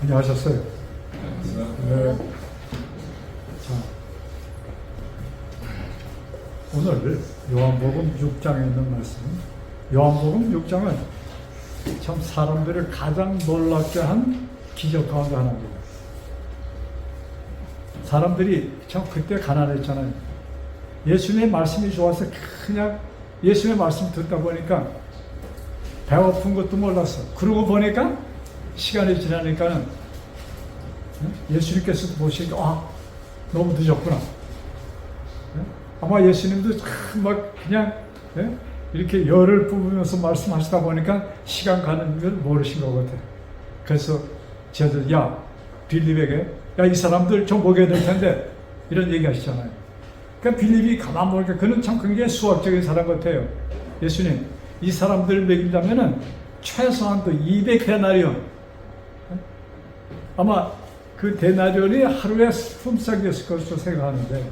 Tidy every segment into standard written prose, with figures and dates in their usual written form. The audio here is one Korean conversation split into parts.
안녕하셨어요. 네. 자, 오늘 요한복음 6장에 있는 말씀. 요한복음 6장은 참 사람들을 가장 놀랍게 한 기적 가운데 하나입니다. 사람들이 참 그때 가난했잖아요. 예수님의 말씀이 좋아서 그냥 예수님의 말씀 듣다 보니까 배고픈 것도 몰랐어. 그러고 보니까 시간이 지나니까는 예수님께서도 보시니까 너무 늦었구나. 아마 예수님도 참 막 그냥 이렇게 열을 뿜으면서 말씀하시다 보니까 시간 가는 걸 모르신 것 같아요. 그래서 저들 빌립에게 이 사람들 좀 먹여야 될 텐데 이런 얘기 하시잖아요. 그러니까 빌립이 가만 보니까 그는 참 굉장히 수학적인 사람 같아요. 예수님, 이 사람들 먹이려면은 최소한도 200데나리온. 아마 그 데나리온이 하루에 품삯이었을 것으로 생각하는데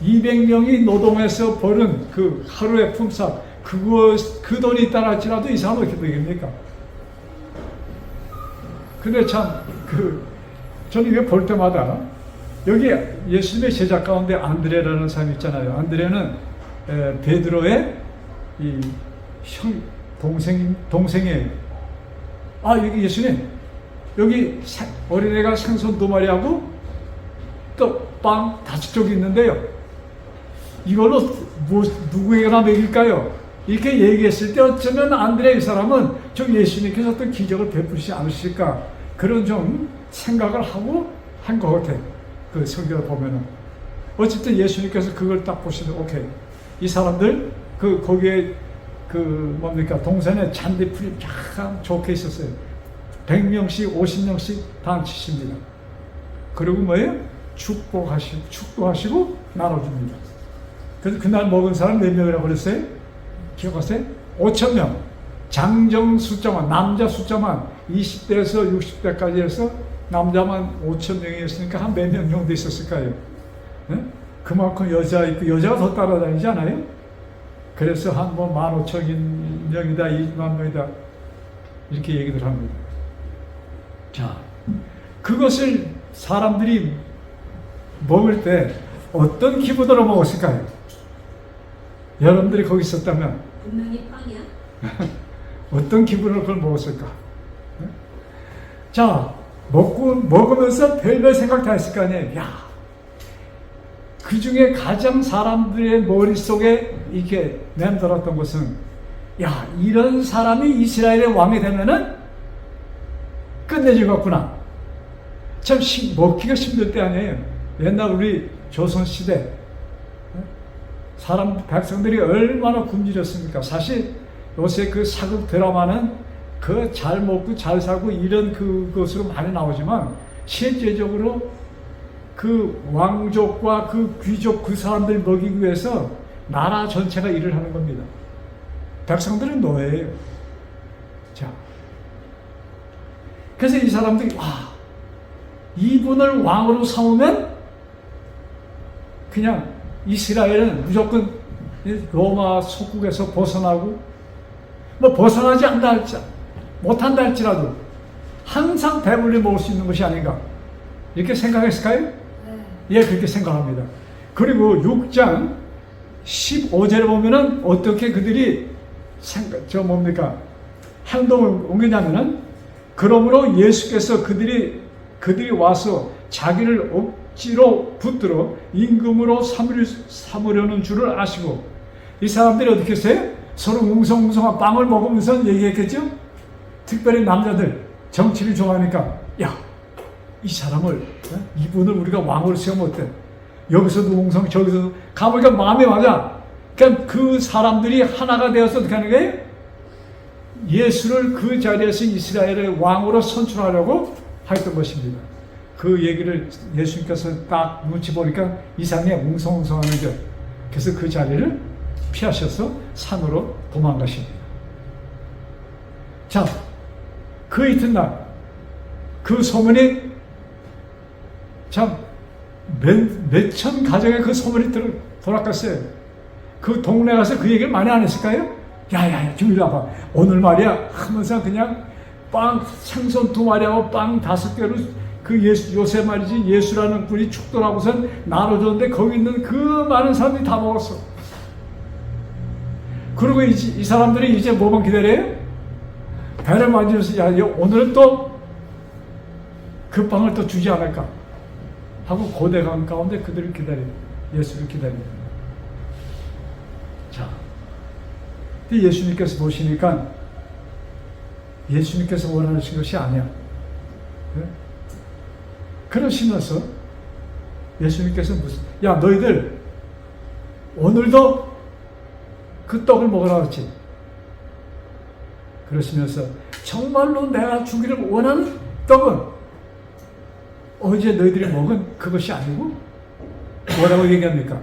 200명이 노동해서 버는 그 하루의 품삯, 그 돈이 있다 할지라도 이 사람은 어떻게 먹입니까? 근데 참 저는 이거 볼 때마다 여기 예수님의 제자 가운데 안드레라는 사람이 있잖아요. 안드레는 베드로의 이 동생이에요. 여기 예수님, 여기 어린애가 생선 2마리하고 또 빵 5쪽이 있는데요. 이걸로 누구에게나 먹일까요? 이렇게 얘기했을 때 어쩌면 안드레 이 사람은 좀 예수님께서 어떤 기적을 베푸시지 않으실까 그런 좀 생각을 하고 한 것 같아요. 그 성경을 보면은 어쨌든 예수님께서 그걸 딱 보시면 오케이, 이 사람들 거기에 동산에 잔디풀이 참 좋게 있었어요. 100명씩 50명씩 다 앉히십니다. 그리고 뭐예요? 축도하시고 나눠줍니다. 그래서 그날 먹은 사람 몇 명이라고 그랬어요? 기억하세요? 5,000명. 장정 숫자만, 남자 숫자만 20대에서 60대까지 해서 남자만 5,000명이었으니까 한 몇 명 정도 있었을까요? 네? 그만큼 여자 있고 여자가 더 따라다니지 않아요? 그래서 한 15,000명이다, 2만 명이다 이렇게 얘기들 합니다. 자, 그것을 사람들이 먹을 때 어떤 기분으로 먹었을까요? 여러분들이 거기 있었다면 분명히 빵이야? 어떤 기분으로 그걸 먹었을까? 자, 먹으면서 별별 생각 다 했을 거 아니에요. 그 중에 가장 사람들의 머릿속에 이렇게 맴돌았던 것은 이런 사람이 이스라엘의 왕이 되면은 끝내주겠구나. 참 먹기가 힘들 때 아니에요. 옛날 우리 조선시대 백성들이 얼마나 굶주렸습니까? 사실 요새 그 사극 드라마는 잘 먹고 잘 살고 이런 그것으로 많이 나오지만 실제적으로 그 왕족과 그 귀족 그 사람들 먹이기 위해서 나라 전체가 일을 하는 겁니다. 백성들은 노예예요. 자, 그래서 이 사람들이 이분을 왕으로 삼으면 그냥 이스라엘은 무조건 로마 속국에서 벗어나고 벗어나지 못한다 할지라도 항상 배불리 먹을 수 있는 것이 아닌가 이렇게 생각했을까요? 예, 그렇게 생각합니다. 그리고 6장 15절에 보면은 어떻게 그들이 행동을 옮기냐면은 그러므로 예수께서 그들이 와서 자기를 억지로 붙들어 임금으로 삼으려는 줄을 아시고 이 사람들이 어떻게 했어요? 서로 웅성웅성한 빵을 먹으면서 얘기했겠죠? 특별히 남자들 정치를 좋아하니까 이 사람을 이분을 우리가 왕으로 세우면 어때? 여기서도 웅성 저기서도 가보니까 마음에 맞아. 그러니까 그 사람들이 하나가 되어서 어떻게 하는 거예요? 예수를 그 자리에서 이스라엘의 왕으로 선출하려고 했던 것입니다. 그 얘기를 예수님께서 딱 눈치 보니까 이상해 웅성웅성하는 게 그래서 그 자리를 피하셔서 산으로 도망가십니다. 자, 그 이튿날 그 소문이 참 몇천 가정에 그 소문이 돌아갔어요. 그 동네 가서 그 얘기를 많이 안 했을까요? 야야야 좀 이리 와봐. 오늘 말이야 하면서 그냥 빵 생선 2마리하고 빵 5개로 그 요새 말이지 예수라는 분이 축도하고선 나눠줬는데 거기 있는 그 많은 사람들이 다 먹었어. 그리고 이 사람들이 이제 뭐만 기다려요? 배를 만지면서 야 오늘은 또 그 빵을 또 주지 않을까 하고 고대강 가운데 그들을 기다려요. 예수를 기다려요. 자, 예수님께서 보시니까 예수님께서 원하신 것이 아니야. 네? 그러시면서 예수님께서 야 너희들 오늘도 그 떡을 먹으라 그랬지. 그러시면서 정말로 내가 주기를 원하는 떡은 어제 너희들이 먹은 그것이 아니고 뭐라고 얘기합니까?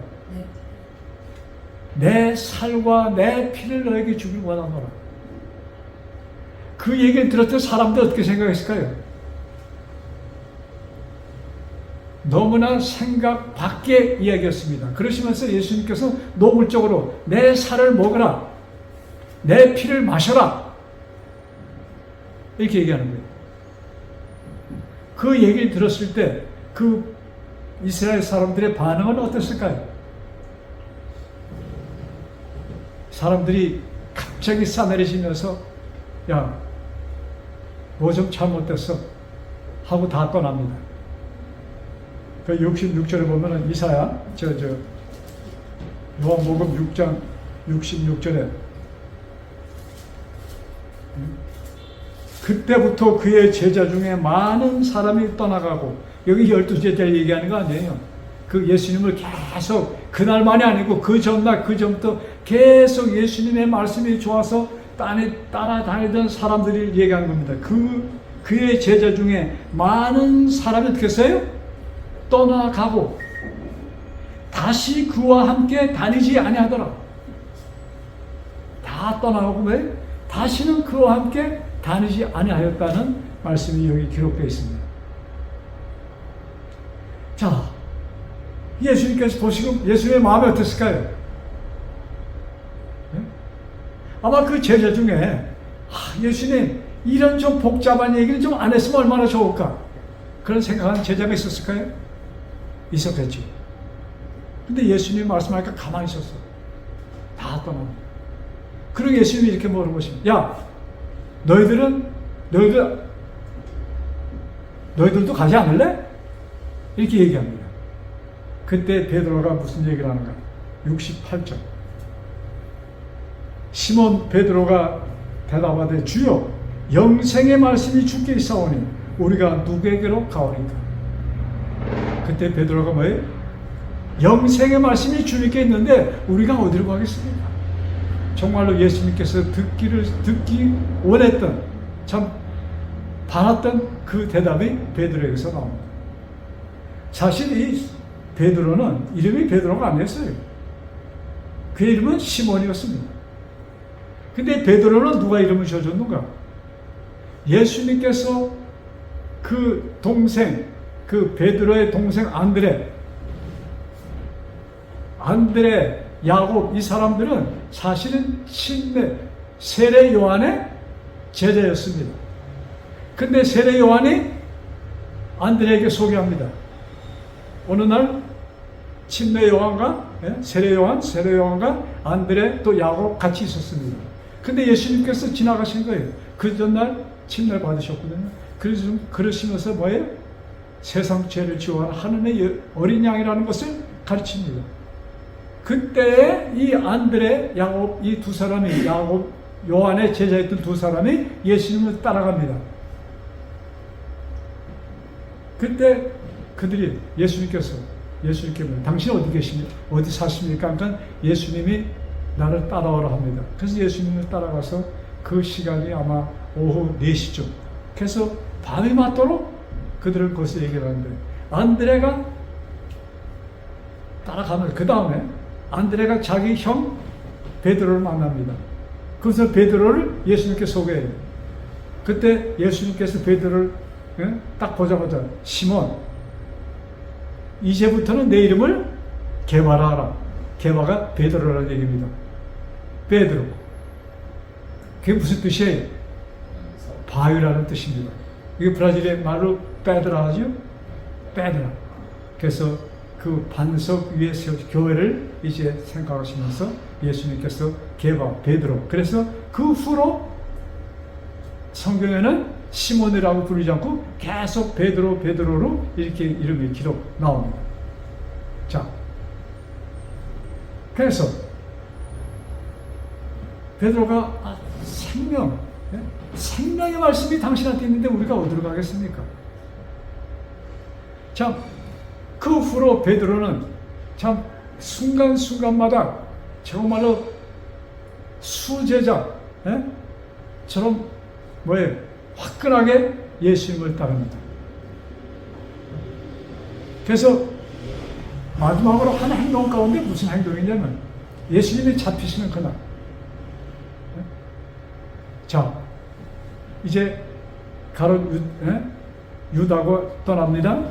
내 살과 내 피를 너에게 주기를 원하노라. 그 얘기를 들었을 때 사람들 어떻게 생각했을까요? 너무나 생각 밖의 이야기였습니다. 그러시면서 예수님께서 노골적으로 내 살을 먹으라, 내 피를 마셔라 이렇게 얘기하는 거예요. 그 얘기를 들었을 때 그 이스라엘 사람들의 반응은 어땠을까요? 사람들이 갑자기 싸내리시면서 야, 뭐 좀 잘못됐어 하고 다 떠납니다. 그 66절에 보면은 이사야 요한복음 6장 66절에 그때부터 그의 제자 중에 많은 사람이 떠나가고 여기 12제자를 얘기하는 거 아니에요. 그 예수님을 계속 그날만이 아니고 그 전날 그 전부터 계속 예수님의 말씀이 좋아서 따라다니던 사람들이 얘기하는 겁니다. 그의 제자 중에 많은 사람이 어떻게 했어요? 떠나가고 다시 그와 함께 다니지 아니하더라. 다 떠나가고 왜? 다시는 그와 함께 다니지 아니하였다는 말씀이 여기 기록되어 있습니다. 자, 예수님께서 보시고 예수님의 마음이 어땠을까요? 네? 아마 그 제자 중에 예수님 이런 좀 복잡한 얘기를 좀 안 했으면 얼마나 좋을까 그런 생각하는 제자가 있었을까요? 있었겠죠. 근데 예수님이 말씀하니까 가만히 있었어. 다 떠납니다. 그리고 예수님이 이렇게 물어보십니다. 야, 너희들도 가지 않을래? 이렇게 얘기합니다. 그때 베드로가 무슨 얘기를 하는가? 68절. 시몬 베드로가 대답하되 주여 영생의 말씀이 주께 있사오니 우리가 누구에게로 가오리까? 그때 베드로가 뭐예요? 영생의 말씀이 주님께 있는데 우리가 어디로 가겠습니까? 정말로 예수님께서 듣기 원했던 참 바랐던 그 대답이 베드로에게서 나옵니다. 사실 이 베드로는 이름이 베드로가 아니었어요. 그의 이름은 시몬이었습니다. 근데 베드로는 누가 이름을 지어줬는가? 예수님께서 그 동생, 그 베드로의 동생 안드레, 야곱 이 사람들은 사실은 세례 요한의 제자였습니다. 근데 세례 요한이 안드레에게 소개합니다. 어느 날 침례 요한과 세례 요한과 안드레 또 야곱 같이 있었습니다. 근데 예수님께서 지나가신 거예요. 그 전날 침례를 받으셨거든요. 그래서 그러시면서 뭐예요? 세상 죄를 지워하는 하나님의 어린 양이라는 것을 가르칩니다. 그때 이 안드레, 야곱 이 두 사람이 요한의 제자였던 두 사람이 예수님을 따라갑니다. 그때 그들이 예수님께 당신 어디 계십니까? 어디 사십니까? 그러니까 예수님이 나를 따라오라 합니다. 그래서 예수님을 따라가서 그 시간이 아마 오후 4시쯤. 그래서 밤이 맞도록 그들을 거기서 얘기를 하는데 안드레가 따라가면 그 다음에 안드레가 자기 형 베드로를 만납니다. 그래서 베드로를 예수님께 소개해요. 그때 예수님께서 베드로를 딱 보자마자 시몬 이제부터는 내 이름을 게바라하라. 게바가 베드로라는 얘기입니다. 베드로. 그게 무슨 뜻이에요? 바위라는 뜻입니다. 이게 브라질의 말로 빼드라 하죠? 빼드라. 그래서 그 반석 위에 세운 교회를 이제 생각하시면서 예수님께서 개바, 베드로. 그래서 그 후로 성경에는 시몬이라고 부르지 않고 계속 베드로, 베드로로 이렇게 이름이 기록 나옵니다. 자, 그래서 베드로가 생명의 말씀이 당신한테 있는데 우리가 어디로 가겠습니까? 참, 그 후로 베드로는 참 순간순간마다 정말로 수제자처럼 화끈하게 예수님을 따릅니다. 그래서 마지막으로 한 행동 가운데 무슨 행동이냐면 예수님이 잡히시는 그날. 자, 이제 유다고 떠납니다.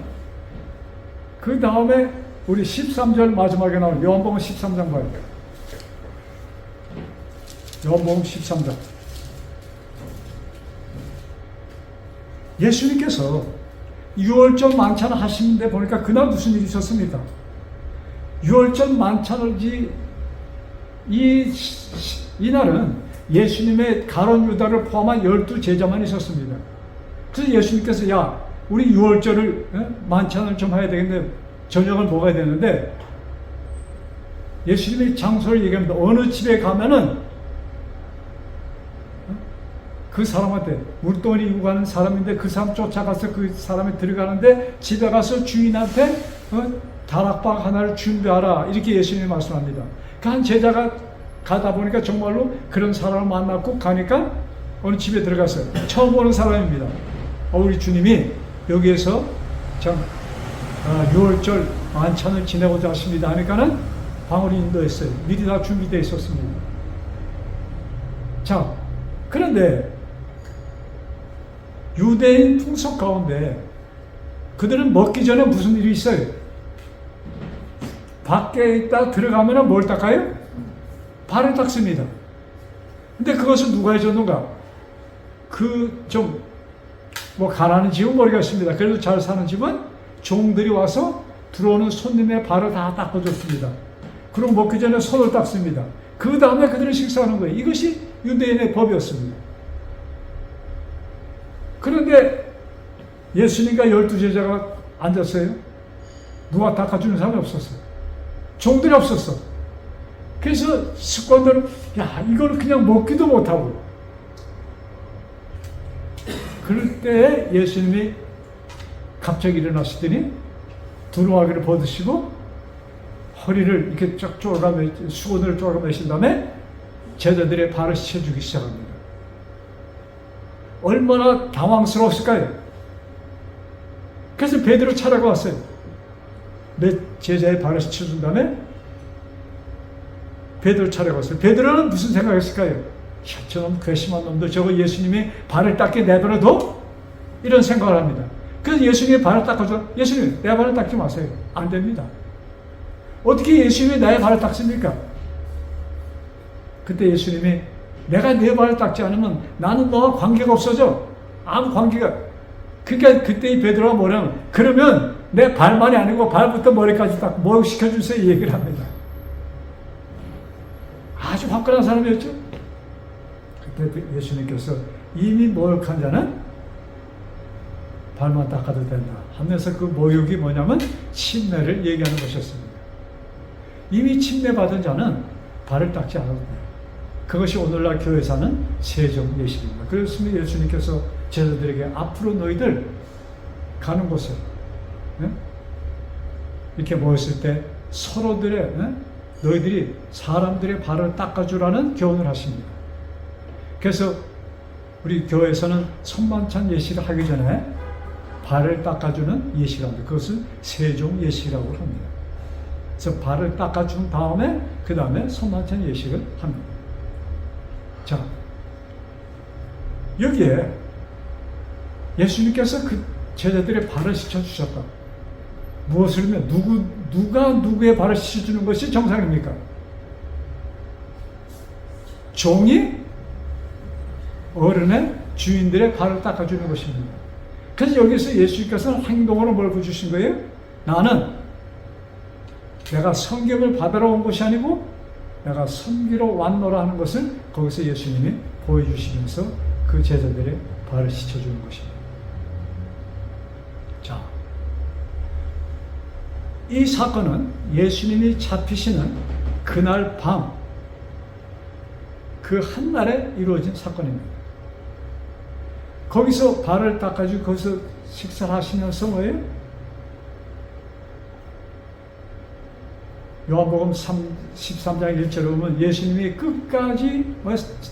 그 다음에 우리 13절 마지막에 나오는 요한복음 13장 봐요. 요한복음 13장. 예수님께서 유월절 만찬을 하시는데 보니까 그날 무슨 일이 있었습니까? 유월절 만찬을 이날은 예수님의 가룟 유다를 포함한 12제자만 있었습니다. 그래서 예수님께서 야, 우리 유월절을 만찬을 좀 해야 되겠는데 저녁을 먹어야 되는데 예수님이 장소를 얘기합니다. 어느 집에 가면은 그 사람한테 물동이 이고 가는 사람인데 그 사람 쫓아가서 그 사람이 들어가는데 집에 가서 주인한테 다락방 하나를 준비하라 이렇게 예수님이 말씀합니다. 그 한 제자가 가다 보니까 정말로 그런 사람을 만났고 가니까 어느 집에 들어갔어요. 처음 보는 사람입니다. 우리 주님이 여기에서 참 6월절 만찬을 지내고자 하십니다 하니까는 방을 인도했어요. 미리 다 준비되어 있었습니다. 자, 그런데 유대인 풍속 가운데 그들은 먹기 전에 무슨 일이 있어요? 밖에 있다 들어가면 뭘 닦아요? 발을 닦습니다. 근데 그것을 누가 해줬는가? 가난한 집은 모르겠습니다. 그래도 잘 사는 집은 종들이 와서 들어오는 손님의 발을 다 닦아줬습니다. 그리고 먹기 전에 손을 닦습니다. 그 다음에 그들은 식사하는 거예요. 이것이 유대인의 법이었습니다. 그런데 예수님과 12제자가 앉았어요. 누가 닦아주는 사람이 없었어요. 종들이 없었어. 그래서 습관대로 이걸 그냥 먹기도 못하고 그럴 때 예수님이 갑자기 일어나시더니 두루마기를 벗으시고 허리를 이렇게 쫙 수건을 쪼아매신 다음에 제자들의 발을 씻어주기 시작합니다. 얼마나 당황스러웠을까요? 그래서 베드로 차례가 왔어요. 제자의 발을 씻어준 다음에 베드로 차례가 왔어요. 베드로는 무슨 생각했을까요? 저놈 괘씸한 놈도 저거 예수님이 발을 닦게 내버려둬? 이런 생각을 합니다. 그래서 예수님이 발을 닦아줘. 예수님, 내 발을 닦지 마세요. 안 됩니다. 어떻게 예수님이 나의 발을 닦습니까? 그때 예수님이 내가 내 발을 닦지 않으면 나는 너와 관계가 없어져. 아무 관계가. 그러니까 그때 이 베드로가 뭐냐면 그러면 내 발만이 아니고 발부터 머리까지 딱 목욕시켜주세요. 이 얘기를 합니다. 아주 화끈한 사람이었죠. 그때 예수님께서 이미 목욕한 자는 발만 닦아도 된다 하면서 그 목욕이 뭐냐면 침례를 얘기하는 것이었습니다. 이미 침례받은 자는 발을 닦지 않아도 돼요. 그것이 오늘날 교회사는 세종 예식입니다. 그렇습니다. 예수님께서 제자들에게 앞으로 너희들 가는 곳에 이렇게 모였을 때 서로들의 너희들이 사람들의 발을 닦아주라는 교훈을 하십니다. 그래서 우리 교회에서는 손만찬 예식을 하기 전에 발을 닦아주는 예식을 합니다. 그것을 세종 예식이라고 합니다. 그래서 발을 닦아준 다음에 그 다음에 손만찬 예식을 합니다. 자, 여기에 예수님께서 그 제자들의 발을 씻어주셨다. 무엇을 하면 누가 누구의 발을 씻어주는 것이 정상입니까? 종이 어른의 주인들의 발을 닦아주는 것입니다. 그래서 여기서 예수님께서는 행동으로 뭘 보여주신 거예요? 나는 내가 섬김을 받으러 온 것이 아니고 내가 섬기러 왔노라 하는 것을 거기서 예수님이 보여주시면서 그 제자들의 발을 씻어주는 것입니다. 자, 이 사건은 예수님이 잡히시는 그날 밤, 그 한날에 이루어진 사건입니다. 거기서 발을 닦아주고 거기서 식사를 하시면서 뭐예요? 요한복음 13장 1절에 보면 예수님이 끝까지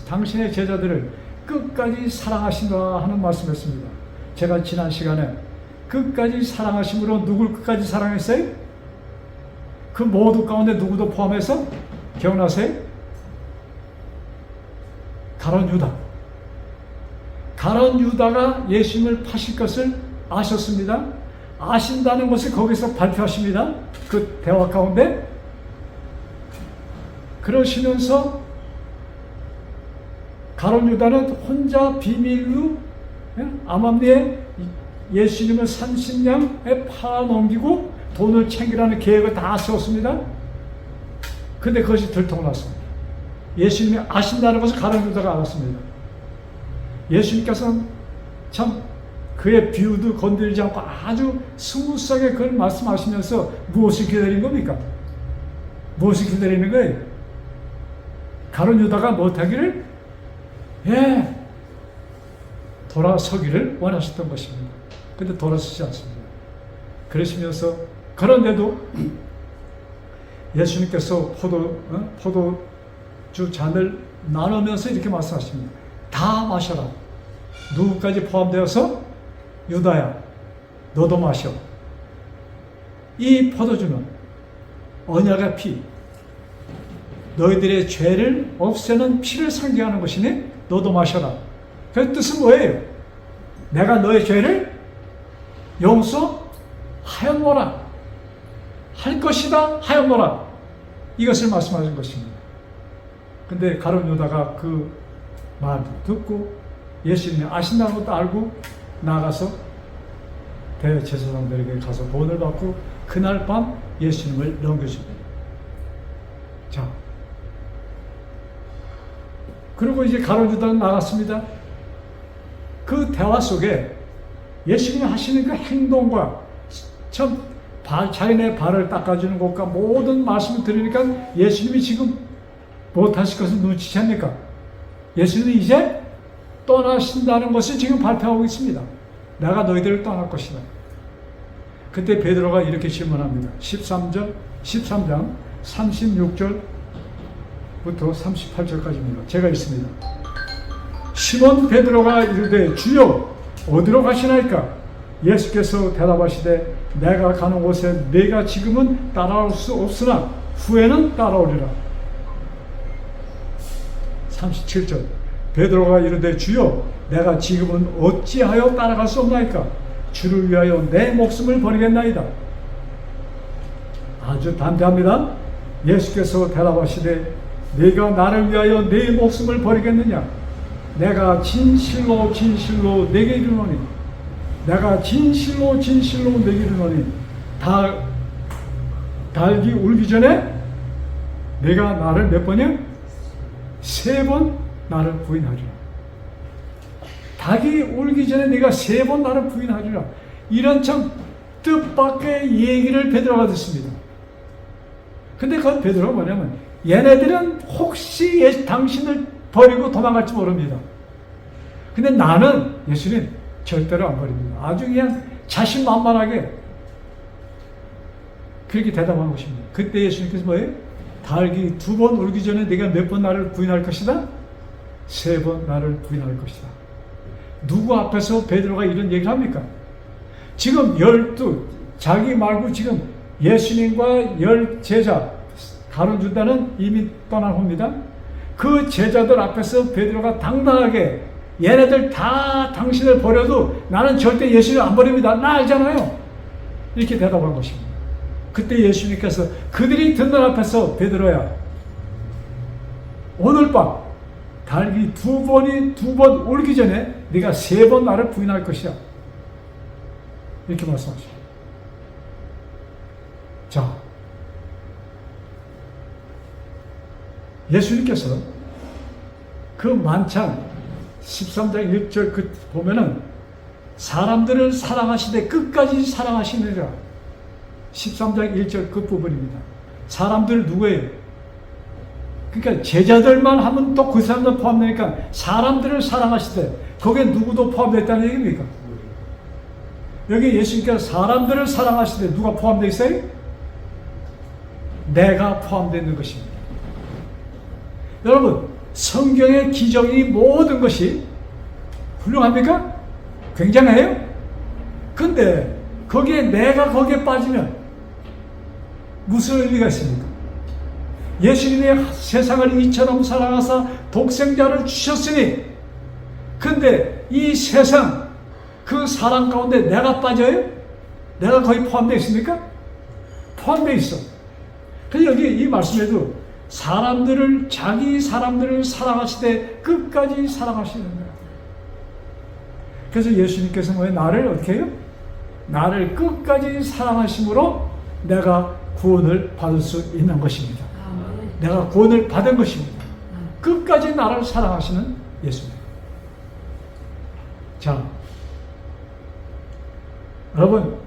당신의 제자들을 끝까지 사랑하신다 하는 말씀했습니다. 제가 지난 시간에 끝까지 사랑하심으로 누굴 끝까지 사랑했어요? 그 모두 가운데 누구도 포함해서 기억나세요? 가룟 유다. 가룟 유다가 예수님을 파실 것을 아셨습니다. 아신다는 것을 거기서 발표하십니다. 그 대화 가운데. 그러시면서 가룟 유다는 혼자 비밀로 암암리에 예수님을 30냥에 팔아넘기고 돈을 챙기라는 계획을 다 세웠습니다. 근데 그것이 들통났습니다. 예수님이 아신다는 것을 가룟 유다가 알았습니다. 예수님께서는 참 그의 비유도 건드리지 않고 아주 스무스하게 그걸 말씀하시면서 무엇을 기다린 겁니까? 무엇을 기다리는 거예요? 가룟 유다가 못하기를 돌아서기를 원하셨던 것입니다. 근데 돌아서지 않습니다. 그러시면서 그런데도 예수님께서 포도주 잔을 나누면서 이렇게 말씀하십니다. 다 마셔라. 누구까지 포함되어서 유다야 너도 마셔. 이 포도주는 언약의 피, 너희들의 죄를 없애는 피를 상징하는 것이니 너도 마셔라. 그 뜻은 뭐예요? 내가 너의 죄를 용서하였노라. 할 것이다 하였노라. 이것을 말씀하신 것입니다. 근데 가룟 유다가 그 말도 듣고 예수님이 아신다는 것도 알고 나가서 대제사장들에게 가서 본을 받고 그날 밤 예수님을 넘겨줍니다. 자, 그리고 이제 가룟 유다는 나갔습니다. 그 대화 속에 예수님이 하시는 그 행동과 참 자기네 발을 닦아주는 것과 모든 말씀을 들으니까 예수님이 지금 못하실 것을 눈치챕니까? 예수님이 이제 떠나신다는 것을 지금 발표하고 있습니다. 내가 너희들을 떠날 것이다. 그때 베드로가 이렇게 질문합니다. 13장 36절부터 38절까지입니다. 제가 있습니다. 시몬 베드로가 이르되 주여 어디로 가시나이까? 예수께서 대답하시되 내가 가는 곳에 네가 지금은 따라올 수 없으나 후에는 따라오리라. 37절 베드로가 이르되 주여 내가 지금은 어찌하여 따라갈 수 없나이까? 주를 위하여 내 목숨을 버리겠나이다. 아주 담대합니다. 예수께서 대답하시되 네가 나를 위하여 내 목숨을 버리겠느냐? 내가 진실로 진실로 내게 이르노니 내가 진실로 진실로 내게 이르노니 닭이 울기 전에 내가 나를 몇 번이야? 3번 나를 부인하리라. 닭이 울기 전에 내가 3번 나를 부인하리라. 이런 참 뜻밖의 얘기를 베드로가 듣습니다. 근데 그 베드로가 뭐냐면 얘네들은 혹시 당신을 버리고 도망갈지 모릅니다. 근데 나는 예수님 절대로 안 버립니다. 아주 그냥 자신만만하게 그렇게 대답한 것입니다. 그때 예수님께서 뭐예요? 닭이 2번 울기 전에 네가 몇 번 나를 부인할 것이다? 3번 나를 부인할 것이다. 누구 앞에서 베드로가 이런 얘기를 합니까? 지금 12 자기 말고 지금 예수님과 10 제자 가룟 유다는 이미 떠난 후입니다. 그 제자들 앞에서 베드로가 당당하게 얘네들 다 당신을 버려도 나는 절대 예수님을 안 버립니다. 나 알잖아요. 이렇게 대답한 것입니다. 그때 예수님께서 그들이 듣는 앞에서 베드로야 오늘 밤 닭이 2번 울기 전에 네가 3번 나를 부인할 것이야. 이렇게 말씀하시죠. 자, 예수님께서 그 만찬 13장 1절 그 보면은 사람들을 사랑하시되 끝까지 사랑하시느니라. 13장 1절 그 부분입니다. 사람들 누구예요? 그러니까 제자들만 하면 또 그 사람들 포함되니까 사람들을 사랑하시되 거기에 누구도 포함됐다는 얘기입니까? 여기 예수님께서 사람들을 사랑하시되 누가 포함되어 있어요? 내가 포함되어 있는 것입니다. 여러분, 성경의 기적이 모든 것이 훌륭합니까? 굉장해요? 근데 거기에 내가 거기에 빠지면 무슨 의미가 있습니까? 예수님이 세상을 이처럼 사랑하사 독생자를 주셨으니, 근데 이 세상 그 사랑 가운데 내가 빠져요? 내가 거기 포함되어 있습니까? 포함되어 있어. 그래서 여기 이 말씀에도 사람들을, 자기 사람들을 사랑하시되 끝까지 사랑하시는 거예요. 그래서 예수님께서 뭐예요? 나를 어떻게 해요? 나를 끝까지 사랑하심으로 내가 구원을 받을 수 있는 것입니다. 내가 구원을 받은 것입니다. 끝까지 나를 사랑하시는 예수님. 자, 여러분,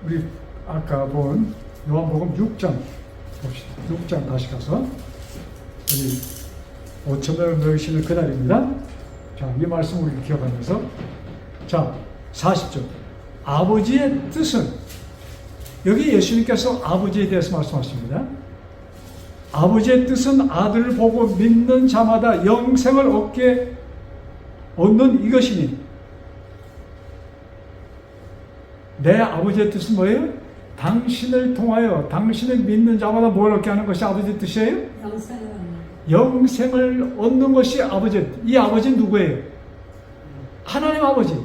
우리 아까 본 요한복음 6장 봅시다. 6장 다시 가서 우리 5,000명을 모이시는 그날입니다. 자, 이 말씀 우리 기억하면서, 자, 40절. 아버지의 뜻은, 여기 예수님께서 아버지에 대해서 말씀하십니다. 아버지의 뜻은 아들을 보고 믿는 자마다 영생을 얻는 이것이니. 내 아버지의 뜻은 뭐예요? 당신을 통하여 당신을 믿는 자마다 뭘 얻게 하는 것이 아버지의 뜻이에요? 영생을 얻는 것이 아버지. 이 아버지는 누구예요? 하나님 아버지.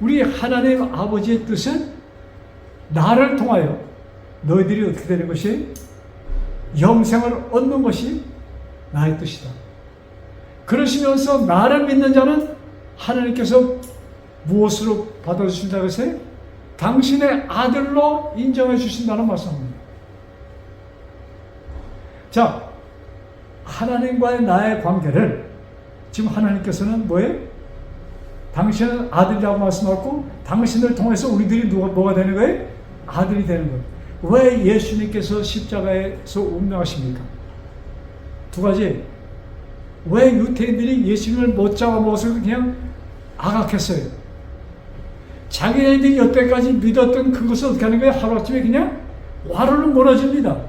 우리 하나님 아버지의 뜻은 나를 통하여 너희들이 어떻게 되는 것이? 영생을 얻는 것이 나의 뜻이다. 그러시면서 나를 믿는 자는 하나님께서 무엇으로 받아주신다고 했어요? 당신의 아들로 인정해 주신다는 말씀입니다. 자, 하나님과의 나의 관계를 지금 하나님께서는 뭐예요? 당신은 아들이라고 말씀하고 당신을 통해서 우리들이 뭐가 되는 거예요? 아들이 되는 거예요. 왜 예수님께서 십자가에서 운명하십니까? 두 가지. 왜 유태인들이 예수님을 못 잡아먹어서 그냥 악악했어요? 자기네들이 여태까지 믿었던 그것을 어떻게 하는 거예요? 하루아침에 그냥 와르르 무너집니다.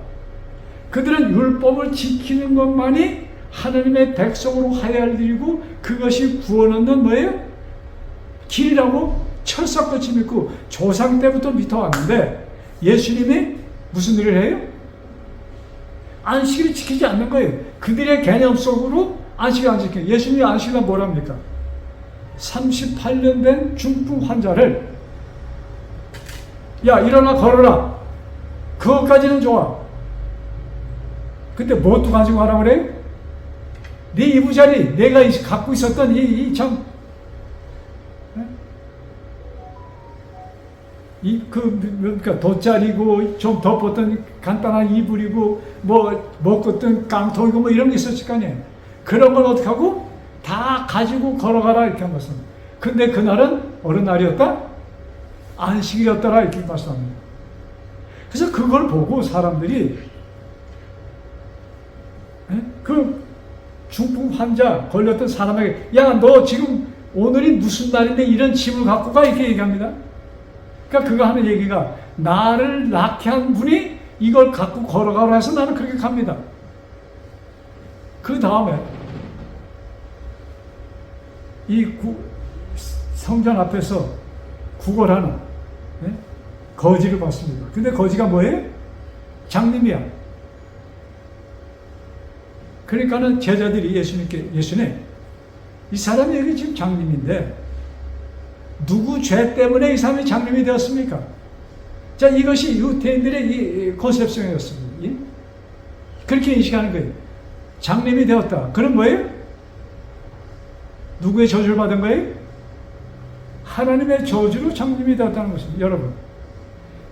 그들은 율법을 지키는 것만이 하나님의 백성으로 하여야 할 일이고 그것이 구원 얻는 뭐예요? 길이라고 철석같이 믿고 조상 때부터 믿어왔는데 예수님이 무슨 일을 해요? 안식일을 지키지 않는 거예요. 그들의 개념 속으로 안식을 안 지켜요. 예수님이 안식일은 뭐랍니까? 38년 된 중풍 환자를 야 일어나 걸어라. 그것까지는 좋아. 근데 뭣도 가지고 하라고 그래요? 네 이부자리 내가 갖고 있었던 그러니까 돗자리고 좀 덮었던 간단한 이불이고 뭐 먹었던 깡통이고 뭐 이런 게 있었을 거 아니에요. 그런 걸 어떻게 하고 다 가지고 걸어가라 이렇게 한 말씀. 근데 그날은 어느 날이었다? 안식일이었더라 이렇게 말씀합니다. 그래서 그걸 보고 사람들이 그 중풍 환자 걸렸던 사람에게 야 너 지금 오늘이 무슨 날인데 이런 짐을 갖고 가 이렇게 얘기합니다. 그러니까 그가 하는 얘기가 나를 낳게 한 분이 이걸 갖고 걸어가라 해서 나는 그렇게 갑니다. 그 다음에 이 성전 앞에서 구걸하는 거지를 봤습니다. 근데 거지가 뭐예요? 장님이야. 그러니까는 제자들이 예수님, 이 사람이 여기 지금 장님인데 누구 죄 때문에 이 사람이 장님이 되었습니까? 자, 이것이 유대인들의 이 컨셉션이었습니다. 예? 그렇게 인식하는 거예요. 장님이 되었다. 그럼 뭐예요? 누구의 저주를 받은 거예요? 하나님의 저주로 장님이 되었다는 것입니다. 여러분,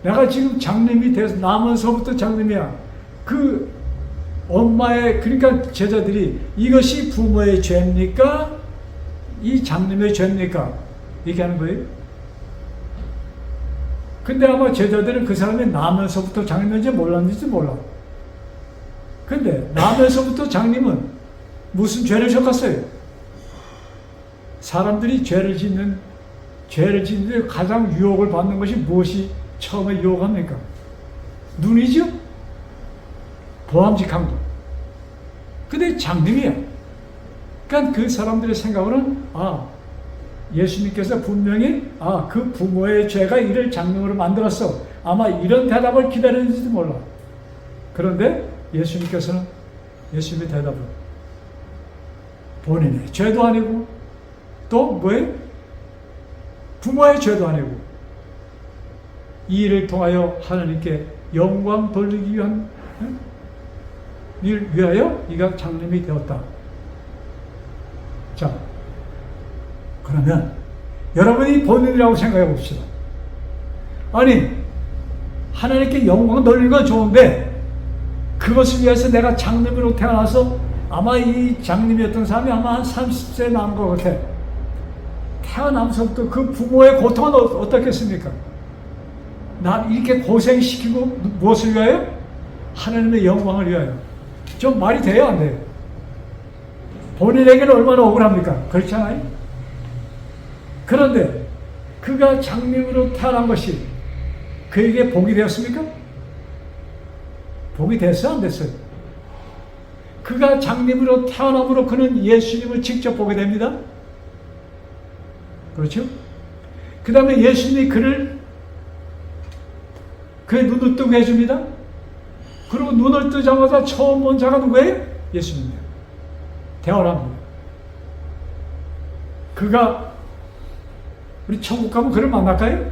내가 지금 장님이 돼서 나면서부터 장님이야. 그 엄마의, 그러니까 제자들이 이것이 부모의 죄입니까? 이 장님의 죄입니까? 얘기하는 거예요. 근데 아마 제자들은 그 사람이 나면서부터 장님인지 몰랐는지 몰라. 근데 나면서부터 장님은 무슨 죄를 졌겠어요? 사람들이 죄를 짓는데 가장 유혹을 받는 것이 무엇이 처음에 유혹합니까? 눈이죠? 보암직한 거. 근데 장님이야. 그러니까 그 사람들의 생각으로는, 예수님께서 분명히, 그 부모의 죄가 이를 장님으로 만들었어. 아마 이런 대답을 기다렸는지도 몰라. 그런데 예수님께서는, 예수님의 대답은 본인의 죄도 아니고, 또 뭐예요? 부모의 죄도 아니고, 이 일을 통하여 하나님께 영광 돌리기 위한, 위하여 이가 장님이 되었다. 자, 그러면 여러분이 본인이라고 생각해 봅시다. 아니, 하나님께 영광 돌리는 건 좋은데 그것을 위해서 내가 장님으로 태어나서, 아마 이 장님이었던 사람이 아마 한 30세 남은 것 같아. 태어나면서부터 그 부모의 고통은 어떻겠습니까? 나 이렇게 고생시키고 무엇을 위하여? 하나님의 영광을 위하여. 좀 말이 돼요, 안 돼요? 본인에게는 얼마나 억울합니까? 그렇잖아요? 그런데 그가 장님으로 태어난 것이 그에게 복이 되었습니까? 복이 됐어요, 안 됐어요? 그가 장님으로 태어남으로 그는 예수님을 직접 보게 됩니다. 그렇죠? 그 다음에 예수님이 그의 눈을 뜨게 해줍니다. 그리고 눈을 뜨자마자 처음 본 자가 누구예요? 예수님이에요. 대화를 합니다. 그가 우리 천국 가면 그를 만날까요?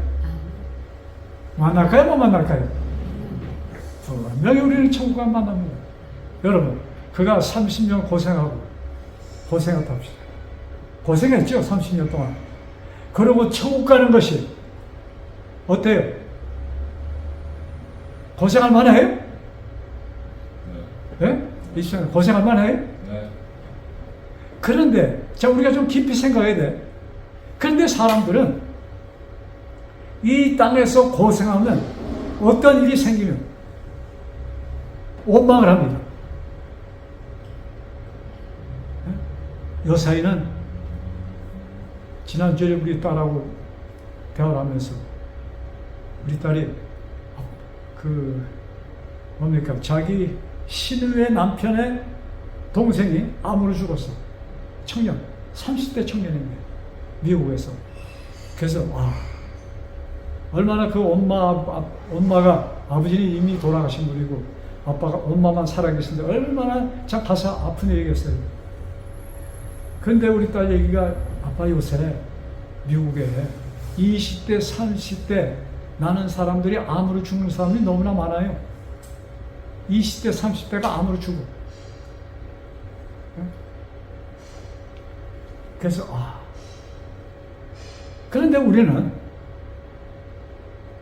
만날까요? 못 만날까요? 분명히 우리는 천국 가면 만납니다. 여러분, 그가 30년 고생했다 합시다. 고생했죠, 30년 동안. 그리고 천국 가는 것이 어때요? 고생할 만해요? 네? 이 시간에 고생할 만해요? 네. 그런데, 자, 우리가 좀 깊이 생각해야 돼. 그런데 사람들은 이 땅에서 고생하면 어떤 일이 생기면 원망을 합니다. 여사이는 지난주에 우리 딸하고 대화를 하면서 우리 딸이 뭡니까? 자기 시누이의 남편의 동생이 암으로 죽었어. 청년, 30대 청년인데 미국에서. 그래서 얼마나 그 엄마가, 아버지는 이미 돌아가신 분이고 아빠가, 엄마만 살아계신데 얼마나 참 가서 아픈 얘기겠어요. 근데 우리 딸 얘기가, 아빠 요새 미국에 20대 30대 나는 사람들이 암으로 죽는 사람이 너무나 많아요. 20대 30대가 암으로 죽어. 그래서 그런데 우리는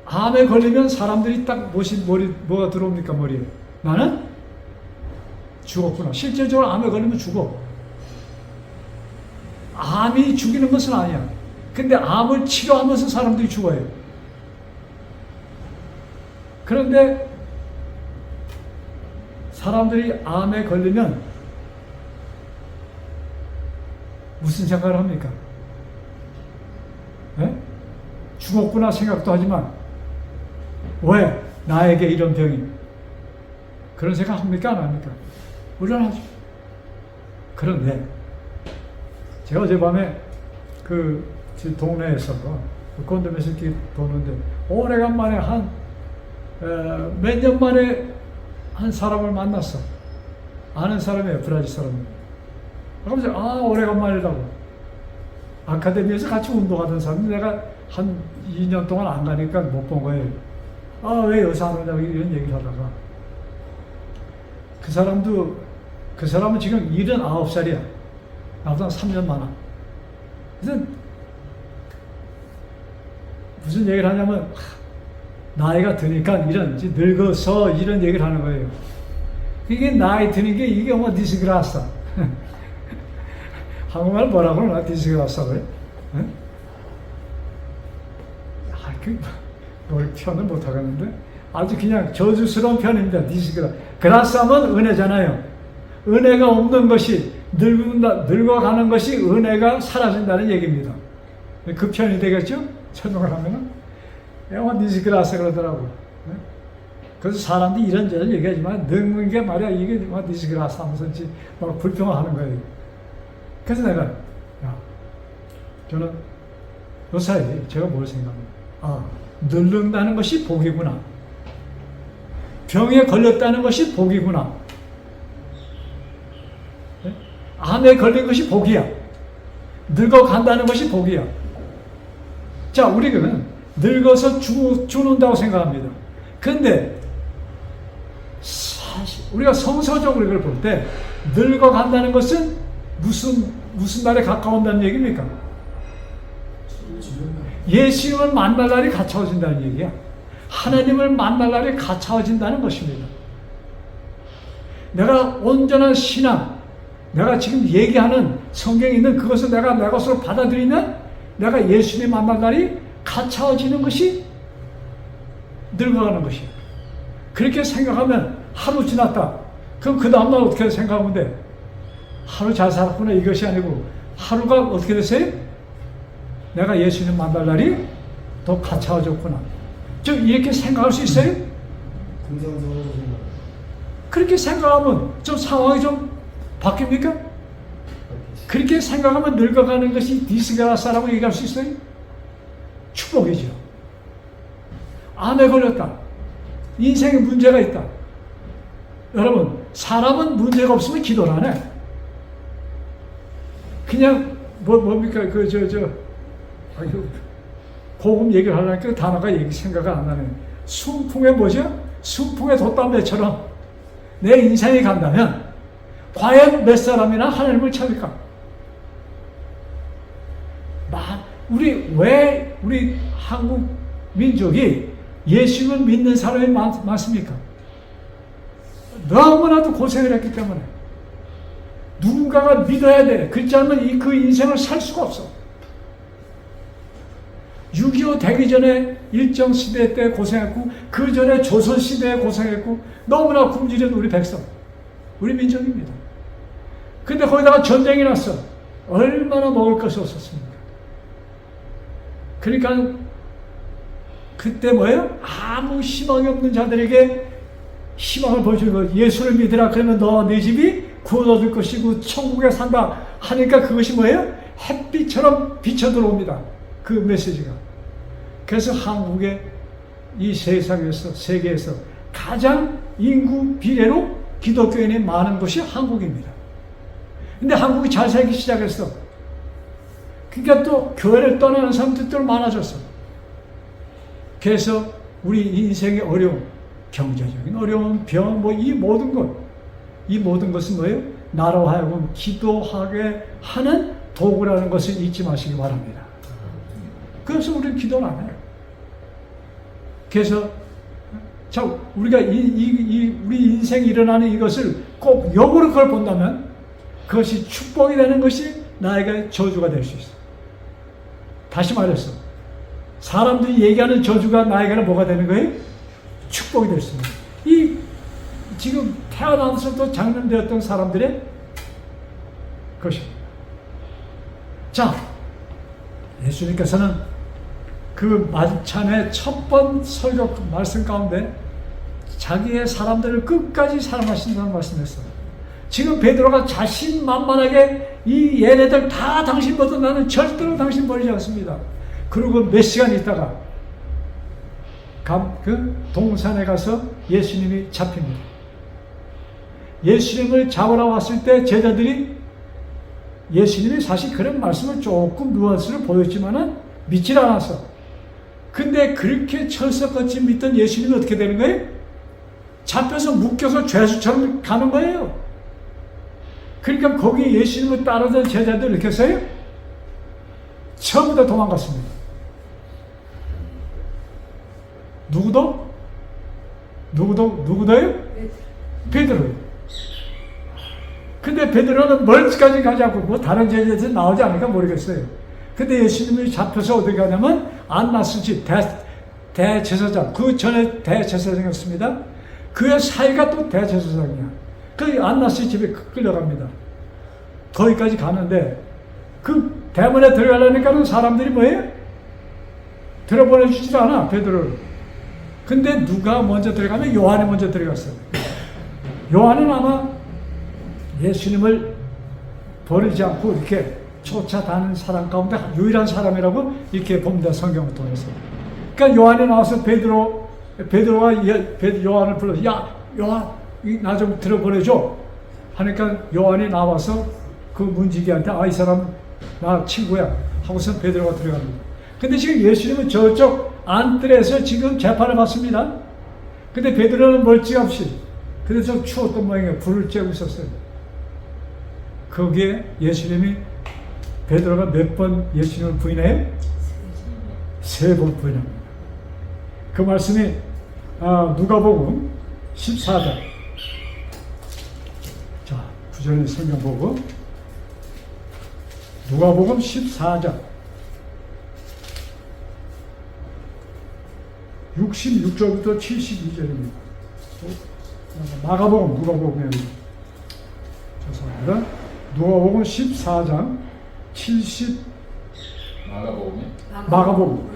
암에 걸리면 사람들이 딱 뭐가 들어옵니까? 머리에. 나는 죽었구나. 실제적으로 암에 걸리면 죽어. 암이 죽이는 것은 아니야. 근데 암을 치료하면서 사람들이 죽어요. 그런데 사람들이 암에 걸리면 무슨 생각을 합니까? 네? 죽었구나 생각도 하지만 왜 나에게 이런 병이, 그런 생각 합니까? 안 합니까? 물론 하죠. 그런데 제가 어젯밤에 그 동네에서 콘돔에서 이렇게 도는데 오래간만에 몇 년 만에 한 사람을 만났어. 아는 사람이에요. 브라질 사람이에요. 그러면서 오래간만이라고. 아카데미에서 같이 운동하던 사람이 내가 한 2년 동안 안 가니까 못 본 거예요. 아, 왜 여기서 안 오냐고 이런 얘기를 하다가 그 사람은 지금 79살이야. 나보다 3년 많아. 그래서 무슨 얘기를 하냐면 나이가 드니까 늙어서 이런 얘기를 하는 거예요. 이게 나이 드는 게 이게 뭐 디스그라사. 한국말 뭐라고 그러나 디스그라사 그래? 뭘 표현을 못 하겠는데 아주 그냥 저주스러운 표현입니다. 디스그라사. 그라사면 은혜잖아요. 은혜가 없는 것이 늙어가는 것이 은혜가 사라진다는 얘기입니다. 그 표현이 되겠죠? 설명을 하면은 디스그라사 그러더라고. 그래서 사람들이 이런저런 얘기하지만 늙는 게 말이야 이게 디스그라사 하면서 막 불평하는 거예요. 그래서 내가 저는 요사이 제가 뭘 생각합니까? 늙는다는 것이 복이구나. 병에 걸렸다는 것이 복이구나. 네? 암에 걸린 것이 복이야. 늙어간다는 것이 복이야. 자, 우리는 늙어서 죽는다고 생각합니다. 그런데 사실 우리가 성서적으로 이걸 볼 때 늙어간다는 것은 무슨 날에 가까운다는 얘기입니까? 예수님을 만날 날이 가까워진다는 얘기야. 하나님을 만날 날이 가까워진다는 것입니다. 내가 온전한 신앙, 내가 지금 얘기하는 성경에 있는 그것을 내가 내 것으로 받아들이면 내가 예수님 만날 날이 가까워지는 것이 늙어가는 것이야. 그렇게 생각하면 하루 지났다. 그럼 그 다음날 어떻게 생각하면 돼? 하루 잘 살았구나 이것이 아니고 하루가 어떻게 됐어요? 내가 예수님 만날 날이 더 가까워졌구나. 좀 이렇게 생각할 수 있어요? 그렇게 생각하면 좀 상황이 좀 바뀝니까? 그렇게 생각하면 늙어가는 것이 디스그라사라고 얘기할 수 있어요? 축복이죠. 암에 걸렸다. 인생에 문제가 있다. 여러분, 사람은 문제가 없으면 기도를 안 해. 그냥 뭡니까 복음 얘기를 하려니까 그 단어가 생각이 안 나네. 순풍의 뭐죠? 순풍의 돛담배처럼 내 인생이 간다면 과연 몇 사람이나 하나님을 찾을까? 우리 한국 민족이 예수를 믿는 사람이 많습니까? 너무나도 고생을 했기 때문에 누군가가 믿어야 돼. 그렇지 않으면 그 인생을 살 수가 없어. 6.25 되기 전에 일정시대 때 고생했고 그 전에 조선시대에 고생했고 너무나 굶주린 우리 백성, 우리 민족입니다. 근데 거기다가 전쟁이 났어. 얼마나 먹을 것이 없었습니까? 그러니까 그때 뭐예요? 아무 희망이 없는 자들에게 희망을 보여주는 거. 예수를 믿으라 그러면 네 집이 구원받을 것이고 천국에 산다 하니까 그것이 뭐예요? 햇빛처럼 비쳐 들어옵니다. 그 메시지가. 그래서 한국의 이 세계에서 가장 인구 비례로 기독교인이 많은 곳이 한국입니다. 근데 한국이 잘 살기 시작했어. 그러니까 또 교회를 떠나는 사람들도 많아졌어. 그래서 우리 인생의 어려움, 경제적인 어려움, 병, 이 모든 것은 뭐예요? 나로 하여금 기도하게 하는 도구라는 것을 잊지 마시기 바랍니다. 그래서 우리는 기도를 안 해요. 그래서 우리가 우리 인생에 일어나는 이것을 꼭 역으로 그걸 본다면 그것이 축복이 되는 것이 나에게 저주가 될 수 있어. 다시 말해서 사람들이 얘기하는 저주가 나에게는 뭐가 되는 거예요? 축복이 될 수 있는. 지금 태어나면서부터 장년되었던 사람들의 것입니다. 자, 예수님께서는 그 만찬의 첫 번 설교 말씀 가운데 자기의 사람들을 끝까지 사랑하신다는 말씀했어요. 지금 베드로가 자신만만하게 이 얘네들 다 당신보다 나는 절대로 당신 버리지 않습니다. 그리고 몇 시간 있다가 그 동산에 가서 예수님이 잡힙니다. 예수님을 잡으러 왔을 때 제자들이 예수님이 사실 그런 말씀을 조금 누안스를 보였지만은 믿질 않았어. 근데 그렇게 철석같이 믿던 예수님이 어떻게 되는 거예요? 잡혀서 묶여서 죄수처럼 가는 거예요. 그러니까 거기 예수님을 따르던 제자들 이렇게 했어요? 전부 다 도망갔습니다. 누구도요? 베드로. 근데 베드로는 멀찌까지 가지 않고 뭐 다른 제자들 나오지 않을까 모르겠어요. 근데 예수님이 잡혀서 어디 가냐면 안나스 집 대제사장, 그 전에 대제사장이었습니다. 그의 사이가 또 대제사장이야. 그 안나스 집에 끌려갑니다. 거기까지 가는데 그 대문에 들어가려니까는 사람들이 뭐예요? 들어보내주지 않아, 베드로를. 근데 누가 먼저 들어가면 요한이 먼저 들어갔어요. 요한은 아마 예수님을 버리지 않고 이렇게 쫓아다니는 사람 가운데 유일한 사람이라고 이렇게 봅니다. 성경을 통해서. 그러니까 요한이 나와서 베드로가 요한을 불러서 야, 요한, 나 좀 들어보내줘. 하니까 요한이 나와서 그 문지기한테 이 사람 나 친구야 하고서 베드로가 들어갑니다. 근데 지금 예수님은 저쪽 안뜰에서 지금 재판을 받습니다. 근데 베드로는 멀찌감치 그래서 좀 추웠던 모양이에요. 불을 쬐고 있었어요. 거기에 예수님이 베드로가 몇 번 예수님을 부인해요? 3번 부인합니다. 그 말씀이 누가복음 14장. 자, 구절의 성경 보고 누가복음 14장 66절부터 72절입니다. 마가복음, 누가복음이에요. 죄송합니다. 누가복음 14장 70 마가복음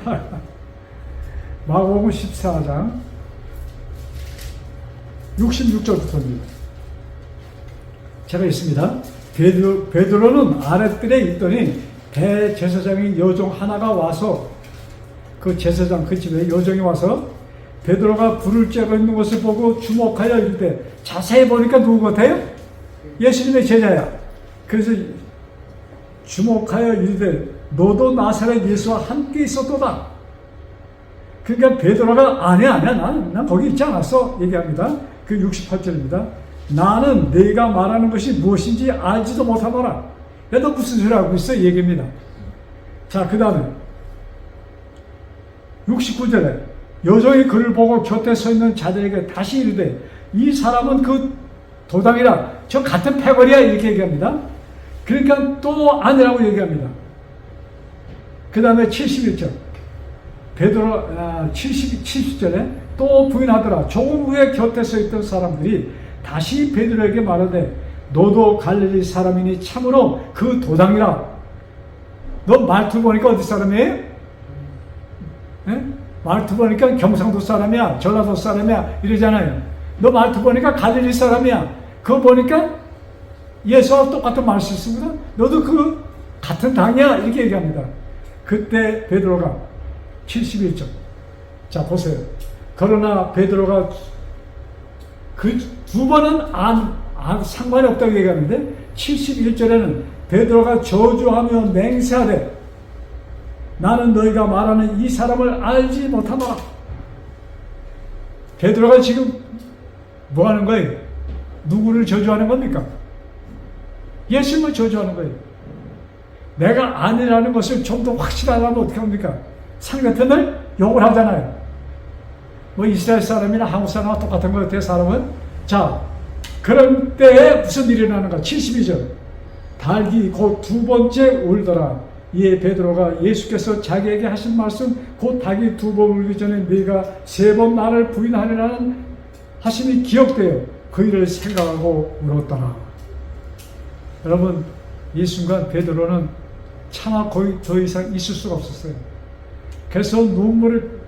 마가복음 14장 66절부터입니다. 제가 있습니다. 베드로는 아랫뜰에 있더니 대제사장인 여종 하나가 와서 그 제사장 그 집에 여종이 와서 베드로가 불을 쬐고 있는 것을 보고 주목하여 이르되, 자세히 보니까 누구 같아요? 예수님의 제자야. 그래서 주목하여 이르되 너도 나사렛 예수와 함께 있었도다. 그러니까 베드로가 아니야 난 거기 있지 않았어 얘기합니다. 그 68절입니다. 나는 네가 말하는 것이 무엇인지 알지도 못하노라. 야, 너 무슨 소리 하고 있어? 얘기입니다. 자, 그 다음에 69절에 여종이 그를 보고 곁에 서 있는 자들에게 다시 이르되, 이 사람은 그 도당이라, 저 같은 패거리야, 이렇게 얘기합니다. 그러니까 또 아니라고 얘기합니다. 그 다음에 71절 베드로 70절에 또 부인하더라. 조금 후에 곁에 서 있던 사람들이 다시 베드로에게 말하되, 너도 갈릴리 사람이니 참으로 그 도당이라. 너 말투 보니까 어디 사람이에요? 에? 말투 보니까 경상도 사람이야, 전라도 사람이야 이러잖아요. 너 말투 보니까 갈릴리 사람이야. 그거 보니까 예수와 똑같은 말씀 쓰거든. 너도 그 같은 당이야 이렇게 얘기합니다. 그때 베드로가 71절. 자, 보세요. 그러나 베드로가 그 두 번은 상관이 없다고 얘기하는데 71절에는 베드로가 저주하며 맹세하되, 나는 너희가 말하는 이 사람을 알지 못하노라. 베드로가 지금 뭐 하는 거예요? 누구를 저주하는 겁니까? 예수님을 저주하는 거예요. 내가 아니라는 것을 좀 더 확실하려면 어떻게 합니까? 산 같은 날 욕을 하잖아요. 뭐 이스라엘 사람이나 한국 사람과 똑같은 것 같아요, 사람은. 자, 그런 때에 무슨 일이 일어나는가? 72절. 닭이 곧 두 번째 울더라. 이에 베드로가 예수께서 자기에게 하신 말씀, 곧 닭이 두 번 울기 전에 네가 3번 나를 부인하리라는 하심이 기억되어 그 일을 생각하고 울었더라. 여러분, 이 순간 베드로는 차마 거의 더 이상 있을 수가 없었어요. 그래서 눈물을,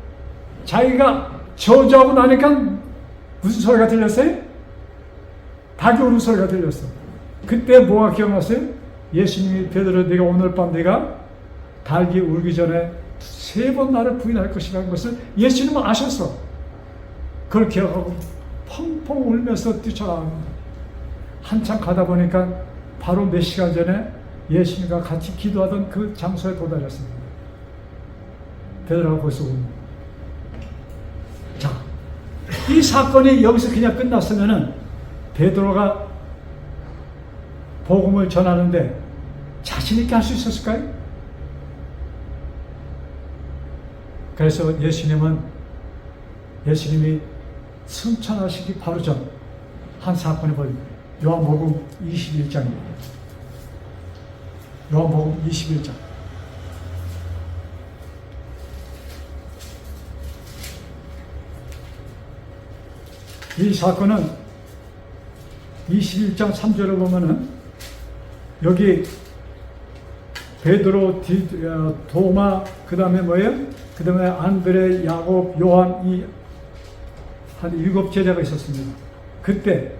자기가 저주하고 나니까 무슨 소리가 들렸어요? 닭이 우는 소리가 들렸어. 그때 뭐가 기억났어요? 예수님이 베드로, 네가 오늘 밤 네가 닭이 울기 전에 3번 나를 부인할 것이라는 것을 예수님은 아셨어. 그걸 기억하고 펑펑 울면서 뛰쳐나갑니다. 한참 가다 보니까 바로 몇 시간 전에 예수님과 같이 기도하던 그 장소에 도달했습니다. 베드로가 벌써 옵니다. 자, 이 사건이 여기서 그냥 끝났으면은 베드로가 복음을 전하는데 자신 있게 할 수 있었을까요? 그래서 예수님이 승천하시기 바로 전 한 사건이 벌입니다. 요한복음 21장입니다. 요한복음 21장. 이 사건은 21장 3절을 보면은 여기 베드로, 도마, 그 다음에 뭐예요? 그 다음에 안드레, 야곱, 요한, 이 한 7 제자가 있었습니다. 그때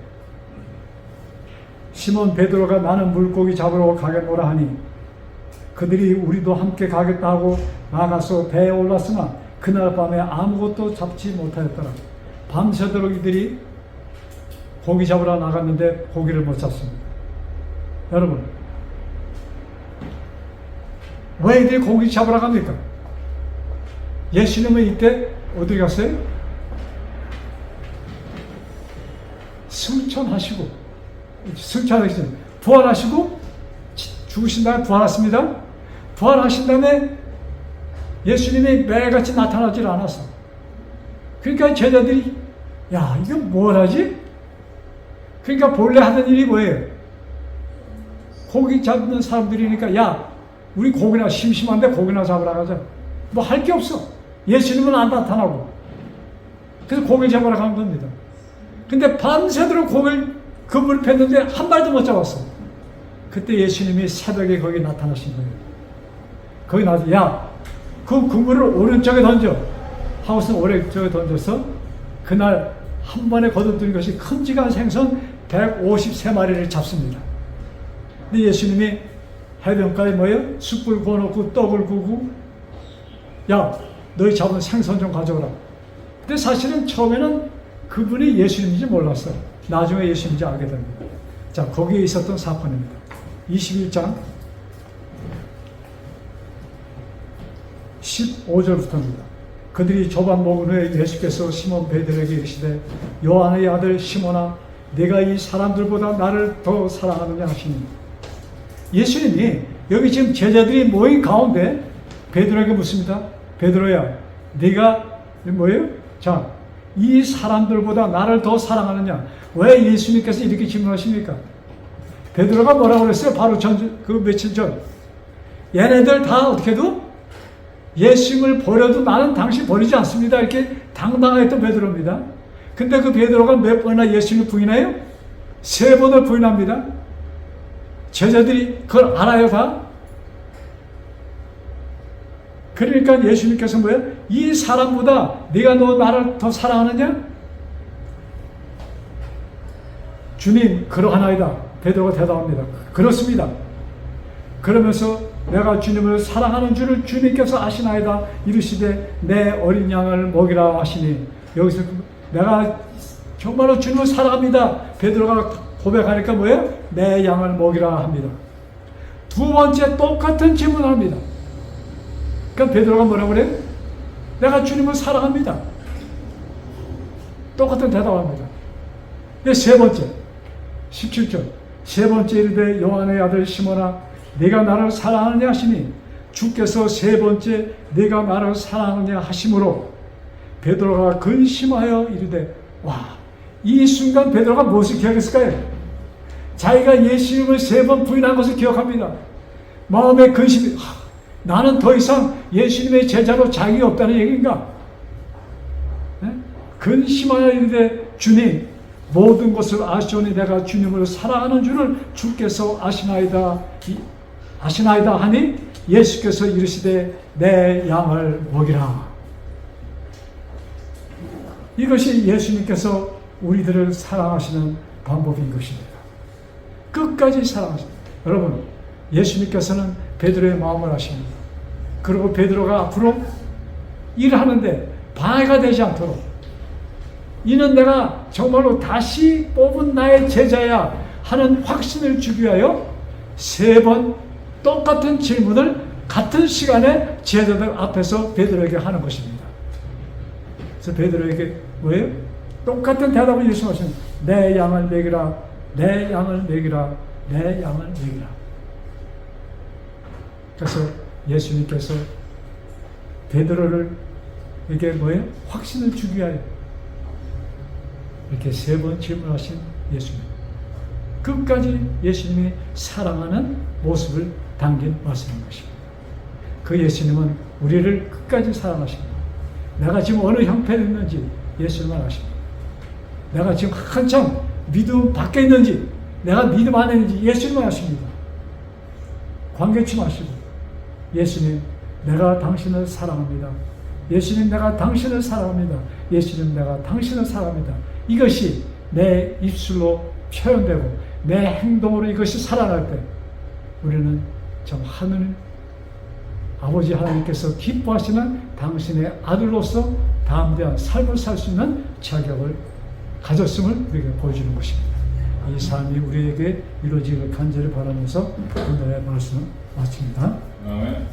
시몬 베드로가 나는 물고기 잡으러 가겠노라 하니 그들이 우리도 함께 가겠다 하고 나가서 배에 올랐으나 그날 밤에 아무것도 잡지 못하였더라. 밤새도록 이들이 고기 잡으러 나갔는데 고기를 못 잡습니다. 여러분, 왜 이들이 고기 잡으러 갑니까? 예수님은 이때 어디 갔어요? 승천하시고 부활하시고 죽으신 다음에 부활하십니다. 부활하신 다음에 예수님이 매일같이 나타나질 않았어. 그러니까 제자들이 야, 이거 뭘 하지? 그러니까 본래 하던 일이 뭐예요? 고기 잡는 사람들이니까 야, 우리 고기나 심심한데 고기나 잡으러 가자. 뭐 할 게 없어. 예수님은 안 나타나고. 그래서 고기 잡으러 간 겁니다. 근데 밤새도록 고기를 그물을 폈는데 한 마리도 못 잡았어. 그때 예수님이 새벽에 거기 나타나신 거예요. 거기 나서 야, 그 그물을 오른쪽에 던져 하고서 오른쪽에 던져서 그날 한 번에 거둬들인 것이 큼직한 생선 153마리를 잡습니다. 근데 예수님이 해변가에 뭐예요? 숯불 구워놓고 떡을 구우고 야, 너희 잡은 생선 좀 가져오라. 근데 사실은 처음에는 그분이 예수님인지 몰랐어요. 나중에 예수님인지 알게 됩니다. 자, 거기에 있었던 사건입니다. 21장 15절부터입니다. 그들이 조반 먹은 후에 예수께서 시몬 베드로에게 이르시되 요한의 아들 시몬아 네가 이 사람들보다 나를 더 사랑하느냐 하시니 예수님이 여기 지금 제자들이 모인 가운데 베드로에게 묻습니다. 베드로야, 네가 뭐예요? 자, 이 사람들보다 나를 더 사랑하느냐? 왜 예수님께서 이렇게 질문하십니까? 베드로가 뭐라고 그랬어요? 바로 그 며칠 전. 얘네들 다 어떻게 해도 예수님을 버려도 나는 당신 버리지 않습니다. 이렇게 당당했던 베드로입니다. 근데 그 베드로가 몇 번이나 예수님을 부인해요? 3번을 부인합니다. 제자들이 그걸 알아요, 다? 그러니까 예수님께서 뭐예요? 이 사람보다 네가 너 나를 더 사랑하느냐? 주님, 그러하나이다. 베드로가 대답합니다. 그렇습니다. 그러면서 내가 주님을 사랑하는 줄을 주님께서 아시나이다. 이르시되 내 어린 양을 먹이라 하시니 여기서 내가 정말로 주님을 사랑합니다. 베드로가 고백하니까 뭐예요? 내 양을 먹이라 합니다. 두 번째 똑같은 질문을 합니다. 그러니까 베드로가 뭐라고 그래요? 내가 주님을 사랑합니다. 똑같은 대답을 합니다. 세 번째 17절 세 번째 이르되 요한의 아들 시몬아 네가 나를 사랑하느냐 하시니 주께서 세 번째 네가 나를 사랑하느냐 하심으로 베드로가 근심하여 이르되 와, 이 순간 베드로가 무엇을 기억했을까요? 자기가 예수님을 3번 부인한 것을 기억합니다. 마음의 근심이 나는 더 이상 예수님의 제자로 자격이 없다는 얘기인가? 네? 근심하여 이르되 주님 모든 것을 아시오니 내가 주님을 사랑하는 줄을 주께서 아시나이다 하니 예수께서 이르시되 내 양을 먹이라. 이것이 예수님께서 우리들을 사랑하시는 방법인 것입니다. 끝까지 사랑하십니다. 여러분, 예수님께서는 베드로의 마음을 아십니다. 그리고 베드로가 앞으로 일하는데 방해가 되지 않도록 이는 내가 정말로 다시 뽑은 나의 제자야 하는 확신을 주기 위하여 3번 똑같은 질문을 같은 시간에 제자들 앞에서 베드로에게 하는 것입니다. 그래서 베드로에게 뭐예요? 똑같은 대답을 예수 하시는 내 양을 먹이라, 내 양을 먹이라, 내 양을 먹이라. 그래서 예수님께서 베드로를 이게 뭐예요? 확신을 주기 위하여 이렇게 3번 질문하신 예수님. 끝까지 예수님이 사랑하는 모습을 담긴 말씀인 것입니다. 그 예수님은 우리를 끝까지 사랑하십니다. 내가 지금 어느 형편에 있는지 예수님은 아십니다. 내가 지금 한참 믿음 밖에 있는지, 내가 믿음 안에 있는지 예수님은 아십니다. 관계치 마시고, 예수님, 내가 당신을 사랑합니다. 예수님, 내가 당신을 사랑합니다. 예수님, 내가 당신을 사랑합니다. 이것이 내 입술로 표현되고 내 행동으로 이것이 살아날 때 우리는 참 하늘 아버지 하나님께서 기뻐하시는 당신의 아들로서 담대한 삶을 살 수 있는 자격을 가졌음을 우리에게 보여주는 것입니다. 이 삶이 우리에게 이루어지기를 간절히 바라면서 오늘의 말씀을 마칩니다. 아멘.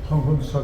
한번 수고하셨습니다.